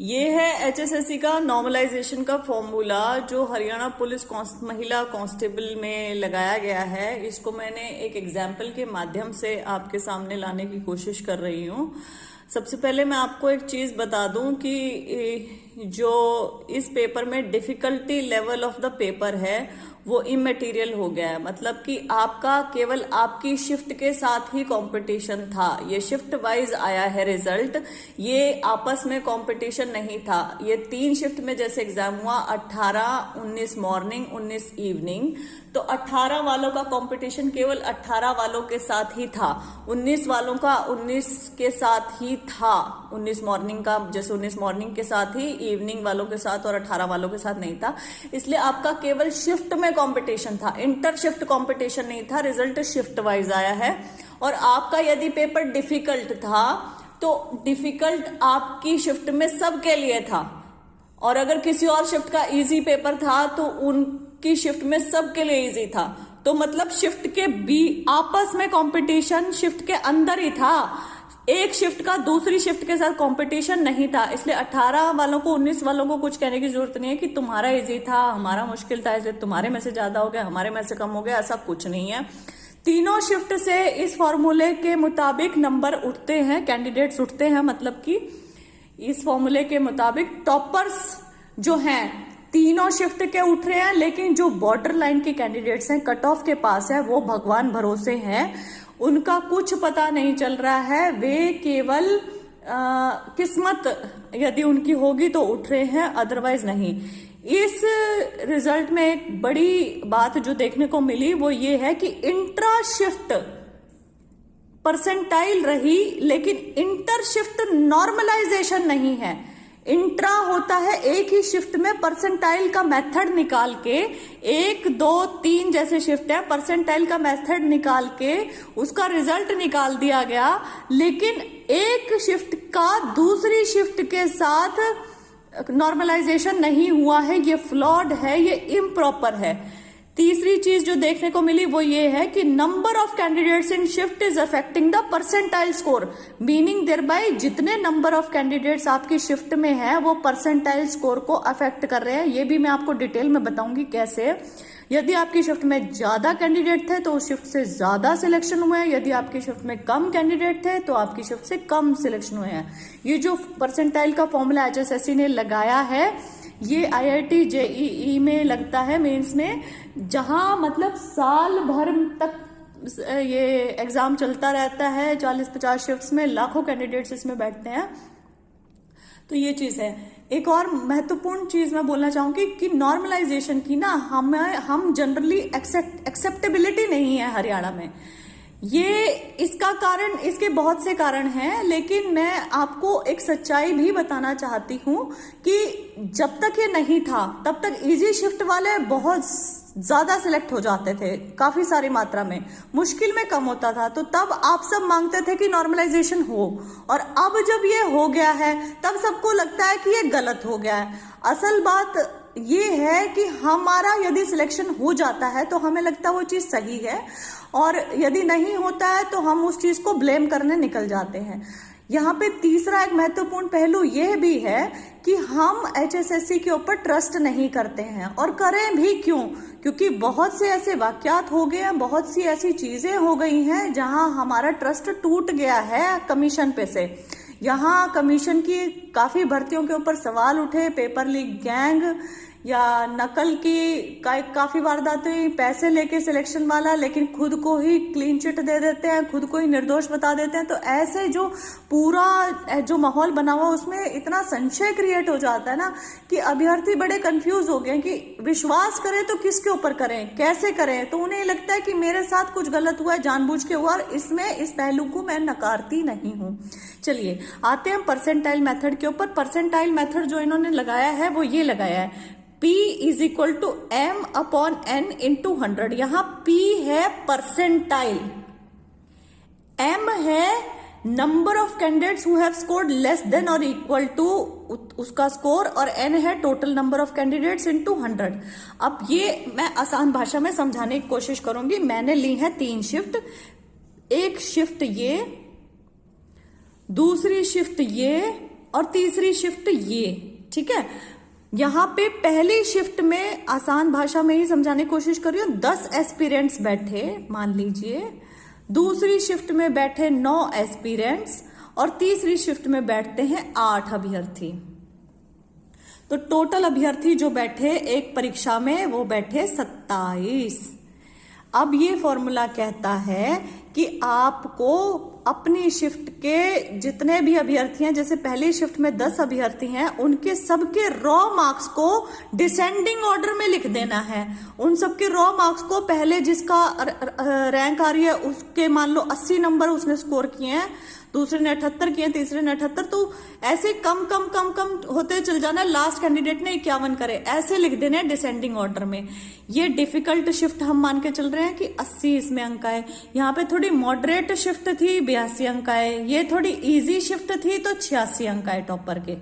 ये है एचएसएससी का नॉर्मलाइजेशन का फॉर्मूला जो हरियाणा पुलिस महिला कांस्टेबल में लगाया गया है। इसको मैंने एक एग्जाम्पल के माध्यम से आपके सामने लाने की कोशिश कर रही हूँ। सबसे पहले मैं आपको एक चीज बता दूं कि जो इस पेपर में difficulty level of the paper है वो इमटेरियल हो गया है। मतलब कि आपका केवल आपकी शिफ्ट के साथ ही कंपटीशन था। ये शिफ्ट वाइज आया है रिजल्ट, ये आपस में कंपटीशन नहीं था। ये 3 शिफ्ट में जैसे एग्जाम हुआ 18, 19 मॉर्निंग, 19 इवनिंग, तो 18 वालों का कंपटीशन केवल 18 वालों के साथ ही था। 19 वालों का 19 के साथ ही था। 19 मॉर्निंग का जैसे 19 मॉर्निंग के साथ ही, इवनिंग वालों के साथ और 18 वालों के साथ नहीं था। इसलिए आपका केवल शिफ्ट में कंपटीशन था, इंटर शिफ्ट कंपटीशन नहीं था। रिजल्ट शिफ्ट वाइज आया है। और आपका यदि पेपर डिफिकल्ट था तो डिफिकल्ट आपकी शिफ्ट में सबके लिए था, और अगर किसी और शिफ्ट का इजी पेपर था तो उनकी शिफ्ट में सबके लिए इजी था। तो मतलब शिफ्ट के आपस में कंपटीशन शिफ्ट के अंदर ही था। एक शिफ्ट का दूसरी शिफ्ट के साथ कंपटीशन नहीं था। इसलिए 18 वालों को 19 वालों को कुछ कहने की जरूरत नहीं है कि तुम्हारा इजी था, हमारा मुश्किल था, इसलिए तुम्हारे में से ज्यादा हो गया, हमारे में से कम हो गया। ऐसा कुछ नहीं है। तीनों शिफ्ट से इस फॉर्मूले के मुताबिक नंबर उठते हैं, कैंडिडेट्स उठते हैं। मतलब कि इस फॉर्मूले के मुताबिक टॉपर्स जो हैं तीनों शिफ्ट के उठ रहे हैं, लेकिन जो बॉर्डर लाइन के कैंडिडेट्स हैं, कट ऑफ के पास है, वो भगवान भरोसे हैं। उनका कुछ पता नहीं चल रहा है। वे केवल किस्मत यदि उनकी होगी तो उठ रहे हैं, अदरवाइज नहीं। इस रिजल्ट में एक बड़ी बात जो देखने को मिली वो ये है कि इंट्रा शिफ्ट परसेंटाइल रही, लेकिन इंटर शिफ्ट नॉर्मलाइजेशन नहीं है। इंट्रा होता है एक ही शिफ्ट में परसेंटाइल का मेथड निकाल के, 1, 2, 3 जैसे शिफ्ट है, परसेंटाइल का मेथड निकाल के उसका रिजल्ट निकाल दिया गया। लेकिन एक शिफ्ट का दूसरी शिफ्ट के साथ नॉर्मलाइजेशन नहीं हुआ है। ये फ्लॉड है, ये इम्प्रॉपर है। तीसरी चीज जो देखने को मिली वो ये है कि number of candidates in shift is affecting the percentile score, meaning there by जितने नंबर ऑफ कैंडिडेट्स आपकी शिफ्ट में है वो परसेंटाइल स्कोर को अफेक्ट कर रहे हैं। ये भी मैं आपको डिटेल में बताऊंगी कैसे। यदि आपकी शिफ्ट में ज्यादा कैंडिडेट थे तो उस शिफ्ट से ज्यादा सिलेक्शन हुए हैं, यदि आपकी शिफ्ट में कम कैंडिडेट थे तो आपकी शिफ्ट से कम सिलेक्शन हुए हैं। ये जो परसेंटाइल का फॉर्मूला एचएसएससी ने लगाया है ये आईआईटी जेईई में लगता है, मेंस में, जहां मतलब साल भर तक ये एग्जाम चलता रहता है। 40-50 शिफ्ट्स में लाखों कैंडिडेट्स इसमें बैठते हैं। तो ये चीज है। एक और महत्वपूर्ण चीज मैं बोलना चाहूंगी कि नॉर्मलाइजेशन की ना हम जनरली एक्सेप्टेबिलिटी नहीं है हरियाणा में। ये इसका कारण, इसके बहुत से कारण हैं, लेकिन मैं आपको एक सच्चाई भी बताना चाहती हूं कि जब तक ये नहीं था तब तक इजी शिफ्ट वाले बहुत ज्यादा सिलेक्ट हो जाते थे, काफी सारी मात्रा में, मुश्किल में कम होता था। तो तब आप सब मांगते थे कि नॉर्मलाइजेशन हो, और अब जब ये हो गया है तब सबको लगता है कि ये गलत हो गया है। असल बात ये है कि हमारा यदि सिलेक्शन हो जाता है तो हमें लगता है वो चीज सही है, और यदि नहीं होता है तो हम उस चीज को ब्लेम करने निकल जाते हैं। यहाँ पे तीसरा एक महत्वपूर्ण पहलू यह भी है कि हम एचएसएससी के ऊपर ट्रस्ट नहीं करते हैं, और करें भी क्यों? क्योंकि बहुत से ऐसे वाकयात हो गए हैं, बहुत सी ऐसी चीजें हो गई हैं जहां हमारा ट्रस्ट टूट गया है कमीशन पे से। यहाँ कमीशन की काफी भर्तियों के ऊपर सवाल उठे, पेपर लीक गैंग या नकल की काफी वारदातें हुई, पैसे लेके सिलेक्शन वाला, लेकिन खुद को ही क्लीन चिट दे देते हैं, खुद को ही निर्दोष बता देते हैं। तो ऐसे जो पूरा जो माहौल बना हुआ उसमें इतना संशय क्रिएट हो जाता है ना कि अभ्यर्थी बड़े कंफ्यूज हो गए कि विश्वास करें तो किसके ऊपर करें, कैसे करें। तो उन्हें लगता है कि मेरे साथ कुछ गलत हुआ है, जानबूझ के हुआ, और इसमें इस पहलू को मैं नकारती नहीं हूं। चलिए आते हैं परसेंटाइल मेथड के ऊपर। परसेंटाइल मेथड जो इन्होंने लगाया है वो ये लगाया है, P is equal to M/N into 100। यहां P है परसेंटाइल, M है number of candidates who have scored less than और इक्वल टू उसका स्कोर, और N है total number of candidates into 100। अब ये मैं आसान भाषा में समझाने की कोशिश करूंगी। मैंने ली है 3 शिफ्ट, एक शिफ्ट ये, दूसरी शिफ्ट ये, और तीसरी शिफ्ट ये, ठीक है। यहां पे पहली शिफ्ट में आसान भाषा में ही समझाने की कोशिश कर रही हूं, 10 एस्पिरेंट्स बैठे मान लीजिए, दूसरी शिफ्ट में बैठे 9 एस्पिरेंट्स और तीसरी शिफ्ट में बैठते हैं 8 अभ्यर्थी। तो टोटल अभ्यर्थी जो बैठे एक परीक्षा में वो बैठे 27। अब ये फॉर्मूला कहता है कि आपको अपनी शिफ्ट के जितने भी अभ्यर्थी हैं, जैसे पहली शिफ्ट में 10 अभ्यर्थी हैं, उनके सबके रॉ मार्क्स को डिसेंडिंग ऑर्डर में लिख देना है। उन सबके रॉ मार्क्स को पहले जिसका रैंक आ रही है उसके मान लो 80 नंबर उसने स्कोर किए हैं, दूसरे ने 78 किए, तीसरे ने 78, तो ऐसे कम कम कम कम होते चल जाना, लास्ट कैंडिडेट ने 51 करे, ऐसे लिख देने डिसेंडिंग ऑर्डर में। ये डिफिकल्ट शिफ्ट हम मान के चल रहे हैं कि 80 इसमें अंक आए। यहाँ पे थोड़ी मॉडरेट शिफ्ट थी 82 अंक आए, ये थोड़ी इजी शिफ्ट थी तो 86 अंक आए टॉपर के,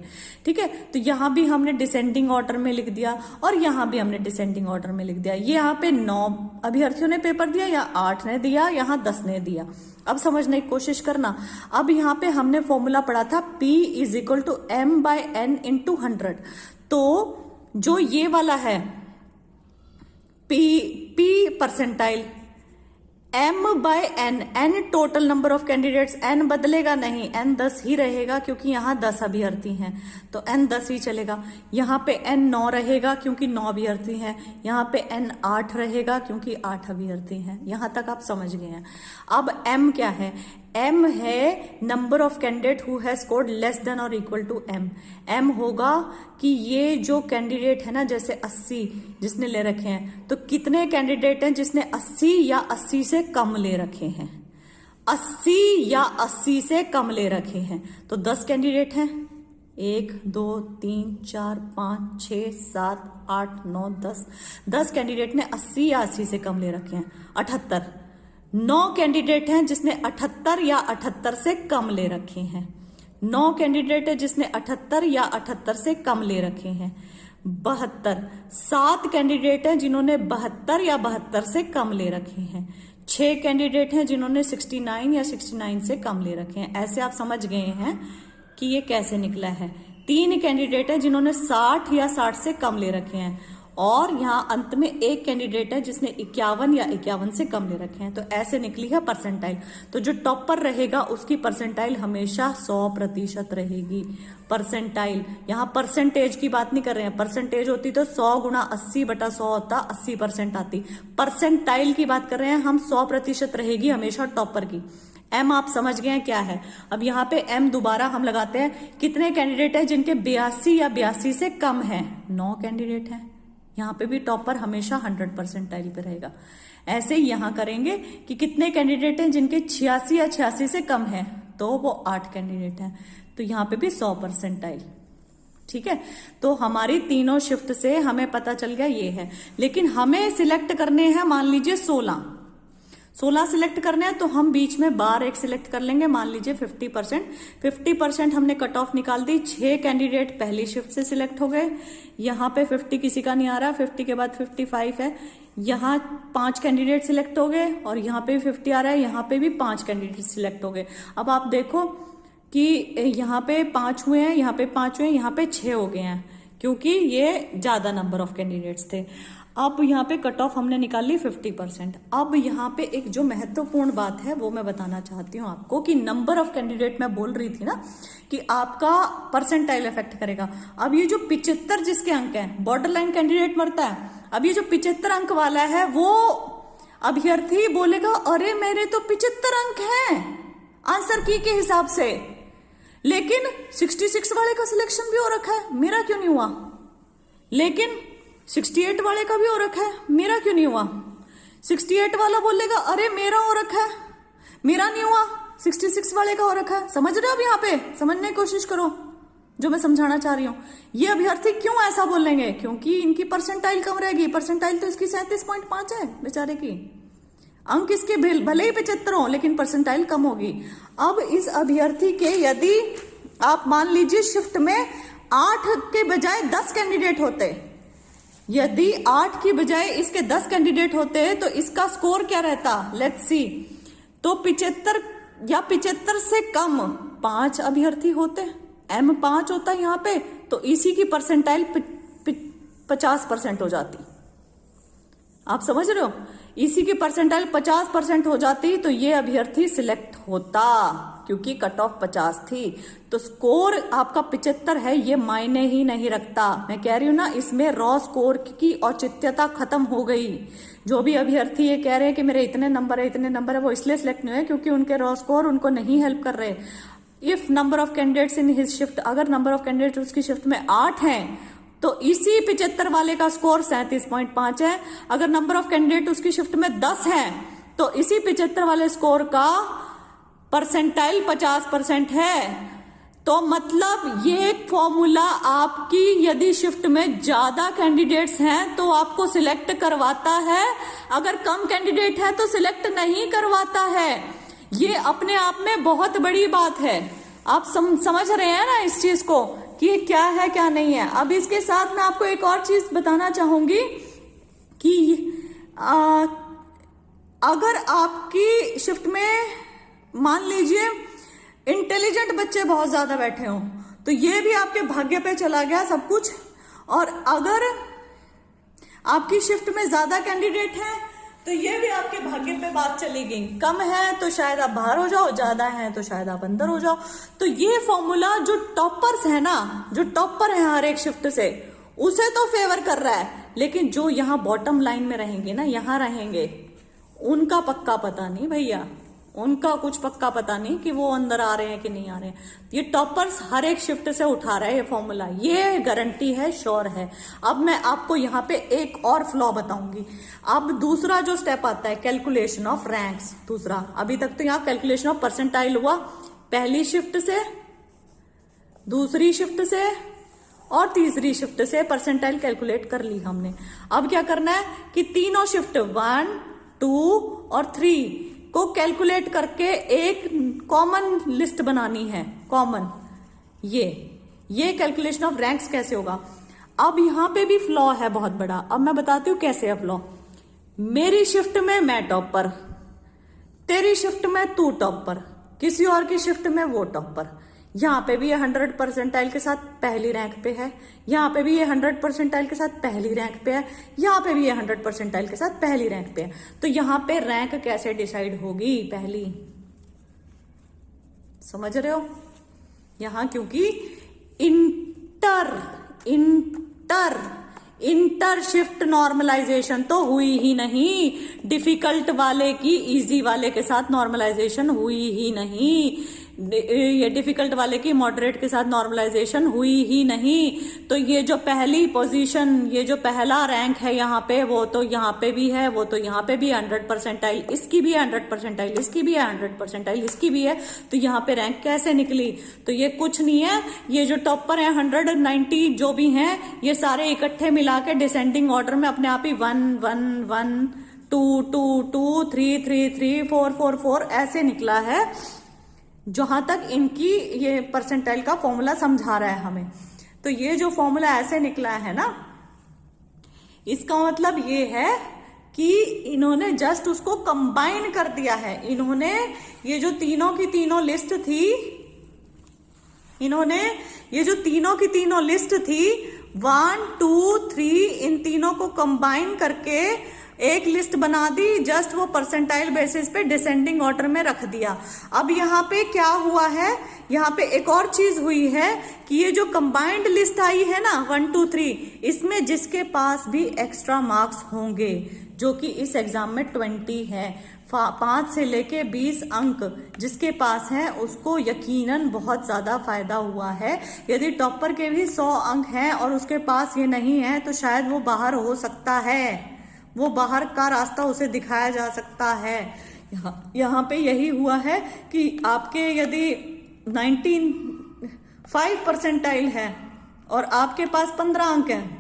ठीक है। तो यहाँ भी हमने डिसेंडिंग ऑर्डर में लिख दिया और यहाँ भी हमने डिसेंडिंग ऑर्डर में लिख दिया। ये यहाँ पे 9 अभ्यर्थियों ने पेपर दिया या 8 ने दिया, यहाँ 10 ने दिया। अब समझने की कोशिश करना। अब यहाँ पे हमने फॉर्मूला पढ़ा था P is equal to m/n into 100। तो जो ये वाला है P percentile, m/n, n total number of candidates, n बदलेगा नहीं, n 10 ही रहेगा क्योंकि यहाँ 10 अभ्यर्थी हैं, तो n 10 ही चलेगा। यहाँ पे n 9 रहेगा क्योंकि 9 अभ्यर्थी हैं, यहाँ पे n 8 रहेगा क्योंकि 8 अभ्यर्थी हैं। यहाँ तक आप समझ गए हैं। अब m क्या है? m है number of candidate who has scored less than और इक्वल टू m। m होगा कि ये जो कैंडिडेट है ना, जैसे 80 जिसने ले रखे हैं, तो कितने कैंडिडेट हैं जिसने 80 या 80 से कम ले रखे हैं? 80 या 80 से कम ले रखे हैं। तो 10 कैंडिडेट हैं, 1 2 3 4 5 6 7 8 9 10। 10 कैंडिडेट ने 80 या 80 से कम ले रखे हैं। 78। 9 कैंडिडेट हैं जिसने 78 या 78 से कम ले रखे हैं। 9 कैंडिडेट है जिसने 78 या 78 से कम ले रखे हैं। 72। 7 कैंडिडेट हैं जिन्होंने 72 या 72 से कम ले रखे हैं। 6 कैंडिडेट हैं जिन्होंने 69 या 69 से कम ले रखे हैं। ऐसे आप समझ गए हैं कि ये कैसे निकला है। 3 कैंडिडेट हैं जिन्होंने 60 या 60 से कम ले रखे हैं, और यहाँ अंत में 1 कैंडिडेट है जिसने 51 या 51 से कम ले रखे हैं। तो ऐसे निकली है परसेंटाइल। तो जो टॉपर रहेगा उसकी परसेंटाइल हमेशा 100% रहेगी। परसेंटाइल, यहाँ परसेंटेज की बात नहीं कर रहे हैं। परसेंटेज होती तो 100 गुणा 80/100 होता, 80% आती। परसेंटाइल की बात कर रहे हैं हम, 100% रहेगी हमेशा टॉपर की। m आप समझ गए हैं क्या है। अब यहाँ पे m दोबारा हम लगाते हैं। कितने कैंडिडेट है जिनके 82 या 82 से कम है? 9 कैंडिडेट हैं। यहाँ पे भी टॉपर हमेशा 100% पे रहेगा। ऐसे ही यहाँ करेंगे कि कितने कैंडिडेट हैं जिनके 86 या 86 से कम है, तो वो 8 कैंडिडेट हैं। तो यहाँ पे भी 100%। ठीक है, तो हमारी तीनों शिफ्ट से हमें पता चल गया ये है। लेकिन हमें सिलेक्ट करने हैं मान लीजिए 16 सिलेक्ट करने हैं, तो हम बीच में बार एक सिलेक्ट कर लेंगे। मान लीजिए 50% हमने कट ऑफ निकाल दी। 6 कैंडिडेट पहली शिफ्ट से सिलेक्ट हो गए। यहाँ पे 50 किसी का नहीं आ रहा, 50 के बाद 55 है। यहाँ 5 कैंडिडेट सिलेक्ट हो गए और यहाँ पे भी 50 आ रहा है, यहाँ पे भी 5 कैंडिडेट सिलेक्ट हो गए। अब आप देखो कि यहाँ पे 5 हुए हैं, यहाँ पे 5 हुए हैं, यहाँ पे 6 हो गए हैं, क्योंकि ये ज्यादा नंबर ऑफ कैंडिडेट्स थे। अब यहाँ पे कट ऑफ हमने निकाल ली 50%। अब यहाँ पे एक जो महत्वपूर्ण बात है वो मैं बताना चाहती हूँ आपको, कि नंबर ऑफ कैंडिडेट मैं बोल रही थी ना कि आपका परसेंटाइल इफेक्ट करेगा। अब ये जो 75 जिसके अंक हैं, बॉर्डर लाइन कैंडिडेट मरता है। अब ये जो 75 अंक वाला है, वो अभ्यर्थी बोलेगा अरे मेरे तो 75 अंक हैं आंसर की के हिसाब से, लेकिन 66 वाले का सिलेक्शन भी हो रखा है, मेरा क्यों नहीं हुआ? लेकिन 68 वाले का भी हो रखा है, मेरा क्यों नहीं हुआ? 68 वाला बोलेगा अरे मेरा हो रखा है, मेरा नहीं हुआ। 66 वाले का हो रखा है। समझ रहे हो? अब यहाँ पे समझने की कोशिश करो जो मैं समझाना चाह रही हूँ। ये अभ्यर्थी क्यों ऐसा बोलेंगे? क्योंकि इनकी परसेंटाइल कम रहेगी। परसेंटाइल तो इसकी 37.5 है बेचारे की। अंक इसके भले ही 75 हो, लेकिन परसेंटाइल कम होगी। अब इस अभ्यर्थी के यदि आप मान लीजिए शिफ्ट में 8 के बजाय 10 कैंडिडेट होते, यदि 8 की बजाय इसके 10 कैंडिडेट होते तो इसका स्कोर क्या रहता? Let's see. तो 75 या 75 से कम 5 अभ्यर्थी होते, M5 होता यहाँ पे, तो इसी की परसेंटाइल 50% हो जाती। आप समझ रहे हो, इसी की परसेंटाइल 50% हो जाती तो ये अभ्यर्थी सिलेक्ट होता, क्योंकि कट ऑफ 50 थी। तो स्कोर आपका 75 है, ये मायने ही नहीं रखता। मैं कह रही हूं ना, इसमें रॉ स्कोर की औचित्यता खत्म हो गई। जो भी अभ्यर्थी ये कह रहे हैं कि मेरे इतने नंबर है इतने नंबर है, वो इसलिए सिलेक्ट नहीं हुए क्योंकि उनके रॉ स्कोर उनको नहीं हेल्प कर रहे। If number of candidates in his shift, अगर नंबर ऑफ कैंडिडेट उसकी शिफ्ट में 8 हैं तो इसी 75 वाले का स्कोर 37.5 है। अगर नंबर ऑफ कैंडिडेट उसकी शिफ्ट में 10 हैं तो इसी 75 वाले स्कोर का परसेंटाइल 50% है। तो मतलब ये फॉर्मूला आपकी यदि शिफ्ट में ज्यादा कैंडिडेट्स हैं तो आपको सिलेक्ट करवाता है, अगर कम कैंडिडेट है तो सिलेक्ट नहीं करवाता है। ये अपने आप में बहुत बड़ी बात है। आप समझ रहे हैं ना इस चीज को कि ये क्या है क्या नहीं है। अब इसके साथ मैं आपको एक और चीज बताना चाहूंगी कि अगर आपकी शिफ्ट में मान लीजिए इंटेलिजेंट बच्चे बहुत ज्यादा बैठे हों तो ये भी आपके भाग्य पे चला गया सब कुछ। और अगर आपकी शिफ्ट में ज्यादा कैंडिडेट हैं तो ये भी आपके भाग्य पे बात चली गई। कम है तो शायद आप बाहर हो जाओ, ज्यादा है तो शायद आप अंदर हो जाओ। तो ये फॉर्मूला जो टॉपर्स है ना, जो टॉपर है हर एक शिफ्ट से, उसे तो फेवर कर रहा है, लेकिन जो यहाँ बॉटम लाइन में रहेंगे ना, यहाँ रहेंगे, उनका पक्का पता नहीं भैया, उनका कुछ पक्का पता नहीं कि वो अंदर आ रहे हैं कि नहीं आ रहे हैं। ये टॉपर्स हर एक शिफ्ट से उठा रहा है ये फॉर्मूला, ये गारंटी है, श्योर है। अब मैं आपको यहाँ पे एक और फ्लॉ बताऊंगी। अब दूसरा जो स्टेप आता है कैलकुलेशन ऑफ रैंक्स, दूसरा। अभी तक तो यहाँ कैलकुलेशन ऑफ परसेंटाइल हुआ, पहली शिफ्ट से, दूसरी शिफ्ट से और तीसरी शिफ्ट से परसेंटाइल कैलकुलेट कर ली हमने। अब क्या करना है कि तीनों शिफ्ट 1, 2 और 3 को कैलकुलेट करके एक कॉमन लिस्ट बनानी है, कॉमन। ये कैलकुलेशन ऑफ रैंक्स कैसे होगा। अब यहां पे भी फ्लॉ है बहुत बड़ा। अब मैं बताती हूं कैसे है फ्लॉ। मेरी शिफ्ट में मैं टॉपर, तेरी शिफ्ट में तू टॉपर, किसी और की शिफ्ट में वो टॉपर। यहां पे भी ये 100 परसेंटाइल के साथ पहली रैंक पे है, यहां पे भी ये 100 परसेंटाइल के साथ पहली रैंक पे है, यहां पे भी ये 100 परसेंटाइल के साथ पहली रैंक पे है। तो यहां पे रैंक कैसे डिसाइड होगी, पहली, समझ रहे हो। यहां क्योंकि इंटर शिफ्ट नॉर्मलाइजेशन तो हुई ही नहीं, डिफिकल्ट वाले की इजी वाले के साथ नॉर्मलाइजेशन हुई ही नहीं, ये डिफिकल्ट वाले की मॉडरेट के साथ नॉर्मलाइजेशन हुई ही नहीं। तो ये जो पहली पोजीशन, ये जो पहला रैंक है यहाँ पे, वो तो यहाँ पे भी है, वो तो यहाँ पे भी 100 परसेंटाइल, इसकी भी है 100 परसेंटाइल, इसकी भी है 100 परसेंटाइल, इसकी भी है। तो यहाँ पे रैंक कैसे निकली, तो ये कुछ नहीं है, ये जो टॉपर है 190 जो भी हैं, ये सारे इकट्ठे मिला के डिसेंडिंग ऑर्डर में अपने आप ही 1 1 1 2 2 2 3 3 3 4 4 4 ऐसे निकला है। जहां तक इनकी ये परसेंटाइल का फॉर्मूला समझा रहा है हमें, तो ये जो फॉर्मूला ऐसे निकला है ना, इसका मतलब ये है कि इन्होंने जस्ट उसको कंबाइन कर दिया है। इन्होंने ये जो तीनों की तीनों लिस्ट थी, इन्होंने ये जो तीनों की तीनों लिस्ट थी 1 2 3, इन तीनों को कंबाइन करके एक लिस्ट बना दी, जस्ट वो परसेंटाइल बेसिस पे डिसेंडिंग ऑर्डर में रख दिया। अब यहाँ पे क्या हुआ है, यहाँ पे एक और चीज हुई है कि ये जो कंबाइंड लिस्ट आई है ना 1 2 3, इसमें जिसके पास भी एक्स्ट्रा मार्क्स होंगे, जो कि इस एग्जाम में 20 है, 5 से लेके 20 अंक जिसके पास है, उसको यकीनन बहुत ज्यादा फायदा हुआ है। यदि टॉपर के भी 100 अंक हैं और उसके पास ये नहीं है तो शायद वो बाहर हो सकता है, वो बाहर का रास्ता उसे दिखाया जा सकता है। यहाँ पे यही हुआ है कि आपके यदि 95 परसेंटाइल है और आपके पास 15 अंक हैं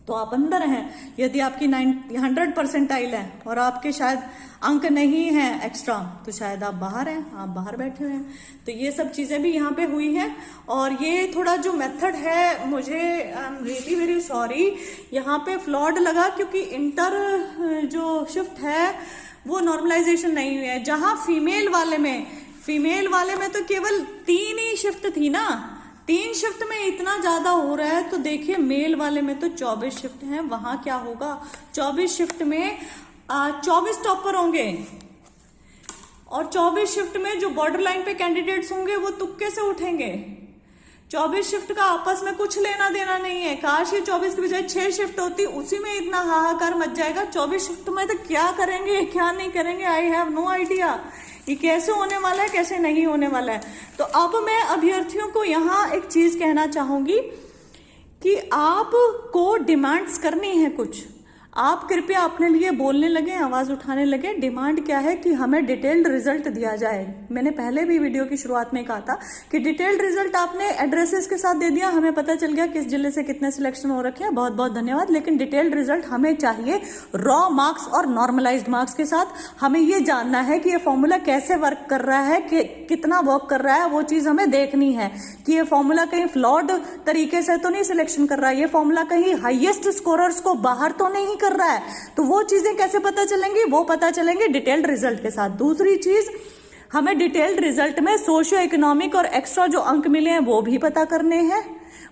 तो आप अंदर हैं। यदि आपकी 100 परसेंटाइल है और आपके शायद अंक नहीं है एक्स्ट्रा, तो शायद आप बाहर हैं, आप बाहर बैठे हुए हैं। तो ये सब चीजें भी यहाँ पे हुई हैं। और ये थोड़ा जो मेथड है, मुझे I am really very sorry, यहाँ पे फ्लॉड लगा, क्योंकि इंटर जो शिफ्ट है वो नॉर्मलाइजेशन नहीं हुई है। जहां फीमेल वाले में फीमेल वाले में तो केवल 3 ही शिफ्ट थी ना, 3 शिफ्ट में इतना ज्यादा हो रहा है। तो देखिए मेल वाले में तो 24 शिफ्ट हैं, वहां क्या होगा, 24 शिफ्ट में 24 टॉपर होंगे, और 24 शिफ्ट में जो बॉर्डर लाइन पे कैंडिडेट्स होंगे वो तुक्के से उठेंगे। 24 शिफ्ट का आपस में कुछ लेना देना नहीं है। काश ये 24 के बजाय 6 शिफ्ट होती, उसी में इतना हाहाकार मच जाएगा। 24 शिफ्ट में तो क्या करेंगे क्या नहीं करेंगे, आई हैव नो आइडिया ये कैसे होने वाला है कैसे नहीं होने वाला है। तो अब मैं अभ्यर्थियों को यहाँ एक चीज कहना चाहूंगी कि आपको डिमांड्स करनी है कुछ। आप कृपया अपने लिए बोलने लगे, आवाज उठाने लगे। डिमांड क्या है कि हमें डिटेल्ड रिजल्ट दिया जाए। मैंने पहले भी वीडियो की शुरुआत में कहा था कि डिटेल्ड रिजल्ट आपने एड्रेसेस के साथ दे दिया, हमें पता चल गया किस जिले से कितने सिलेक्शन हो रखे हैं, बहुत बहुत धन्यवाद। लेकिन डिटेल्ड रिजल्ट हमें चाहिए रॉ मार्क्स और नॉर्मलाइज्ड मार्क्स के साथ। हमें ये जानना है कि ये फॉर्मूला कैसे वर्क कर रहा है, कि कितना वर्क कर रहा है, वो चीज हमें देखनी है कि ये फॉर्मूला कहीं फ्लॉड तरीके से तो नहीं सिलेक्शन कर रहा है, ये फॉर्मूला कहीं हाईएस्ट स्कोरर्स को बाहर तो नहीं कर रहा है। तो वो चीजें कैसे पता चलेंगी, वो पता चलेंगे डिटेल्ड रिजल्ट के साथ। दूसरी चीज, हमें डिटेल्ड रिजल्ट में सोशियो इकोनॉमिक और एक्स्ट्रा जो अंक मिले हैं वो भी पता करने हैं,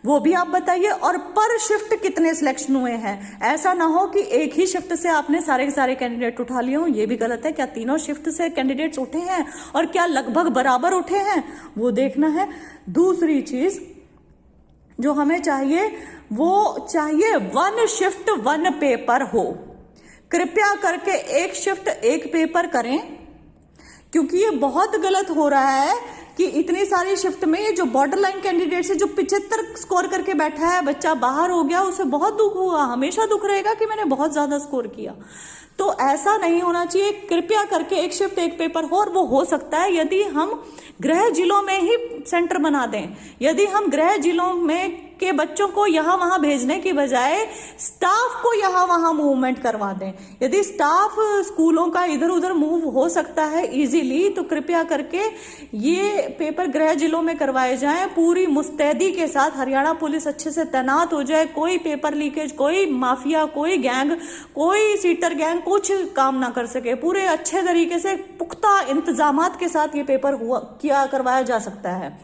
वो भी आप बताइए। और पर शिफ्ट कितने सिलेक्शन हुए हैं। ऐसा ना हो कि एक ही शिफ्ट से आपने सारे के सारे कैंडिडेट उठा लिए हो, ये भी गलत है। क्या तीनों शिफ्ट से कैंडिडेट्स उठे हैं और क्या लगभग बराबर उठे हैं, वो देखना है। दूसरी चीज जो हमें चाहिए वो चाहिए 1 शिफ्ट 1 पेपर हो। कृपया करके 1 शिफ्ट 1 पेपर करें, क्योंकि ये बहुत गलत हो रहा है कि इतनी सारी शिफ्ट में ये जो बॉर्डर लाइन कैंडिडेट से जो 75 स्कोर करके बैठा है, बच्चा बाहर हो गया, उसे बहुत दुख होगा, हमेशा दुख रहेगा कि मैंने बहुत ज्यादा स्कोर किया। तो ऐसा नहीं होना चाहिए। कृपया करके 1 शिफ्ट 1 पेपर हो, और वो हो सकता है यदि हम गृह जिलों में ही सेंटर बना दें। यदि हम गृह जिलों में के बच्चों को यहाँ वहां भेजने की बजाय स्टाफ को यहाँ वहां मूवमेंट करवा दें। यदि स्टाफ स्कूलों का इधर उधर मूव हो सकता है इजीली, तो कृपया करके ये पेपर गृह जिलों में करवाए जाएं पूरी मुस्तैदी के साथ। हरियाणा पुलिस अच्छे से तैनात हो जाए, कोई पेपर लीकेज, कोई माफिया, कोई गैंग, कोई सीटर गैंग कुछ काम ना कर सके। पूरे अच्छे तरीके से पुख्ता इंतजामात के साथ ये पेपर करवाया जा सकता है।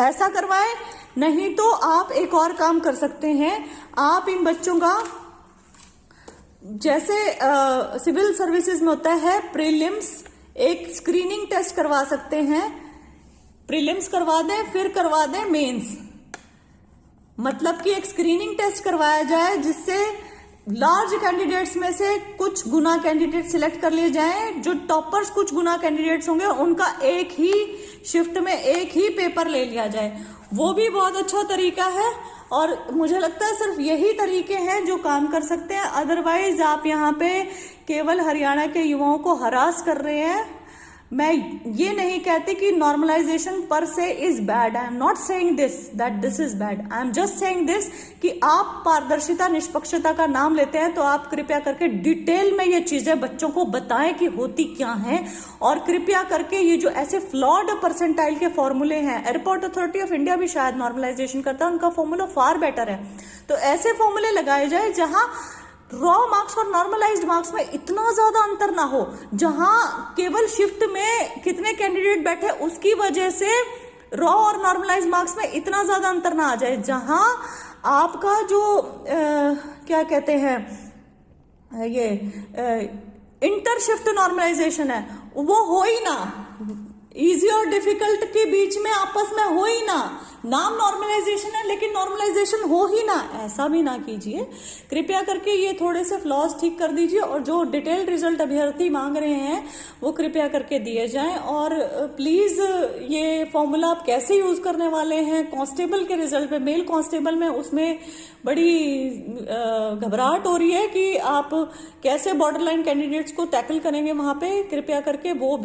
ऐसा करवाएं। नहीं तो आप एक और काम कर सकते हैं, आप इन बच्चों का जैसे सिविल सर्विसेज में होता है प्रीलिम्स, एक स्क्रीनिंग टेस्ट करवा सकते हैं। प्रीलिम्स करवा दें, फिर करवा दें मेंस। मतलब कि एक स्क्रीनिंग टेस्ट करवाया जाए जिससे लार्ज कैंडिडेट्स में से कुछ गुना कैंडिडेट सिलेक्ट कर लिए जाएं। जो टॉपर्स कुछ गुना कैंडिडेट्स होंगे उनका एक ही शिफ्ट में एक ही पेपर ले लिया जाए। वो भी बहुत अच्छा तरीका है, और मुझे लगता है सिर्फ यही तरीके हैं जो काम कर सकते हैं। अदरवाइज आप यहाँ पे केवल हरियाणा के युवाओं को हरास कर रहे हैं। मैं ये नहीं कहती कि नॉर्मलाइजेशन पर से is bad, I am not saying this that this is bad, I am just saying this कि आप पारदर्शिता निष्पक्षता का नाम लेते हैं तो आप कृपया करके डिटेल में ये चीजें बच्चों को बताएं कि होती क्या हैं। और कृपया करके ये जो ऐसे फ्लॉड परसेंटाइल के फॉर्मूले हैं, एयरपोर्ट अथॉरिटी ऑफ इंडिया भी शायद नॉर्मलाइजेशन करता है, उनका फॉर्मूला फार बेटर है। तो ऐसे फॉर्मूले लगाए जाए जहां रॉ मार्क्स और नॉर्मलाइज्ड मार्क्स में इतना ज्यादा अंतर ना हो, जहां केवल शिफ्ट में कितने कैंडिडेट बैठे उसकी वजह से रॉ और नॉर्मलाइज्ड मार्क्स में इतना ज्यादा अंतर ना आ जाए, जहां आपका जो क्या कहते हैं ये इंटर शिफ्ट नॉर्मलाइजेशन है वो हो ही ना, इजी और डिफिकल्ट के बीच में आपस में हो ही ना। नाम नॉर्मलाइजेशन है लेकिन नॉर्मलाइजेशन हो ही ना, ऐसा भी ना कीजिए। कृपया करके ये थोड़े से फ्लॉज ठीक कर दीजिए, और जो डिटेल्ड रिजल्ट अभ्यर्थी मांग रहे हैं वो कृपया करके दिए जाएं। और प्लीज ये फॉर्मूला आप कैसे यूज करने वाले हैं कांस्टेबल के रिजल्ट पे, मेल कांस्टेबल में, उसमें बड़ी घबराहट हो रही है कि आप कैसे बॉर्डर लाइन कैंडिडेट्स को टैकल करेंगे वहां पे। कृपया करके वो भी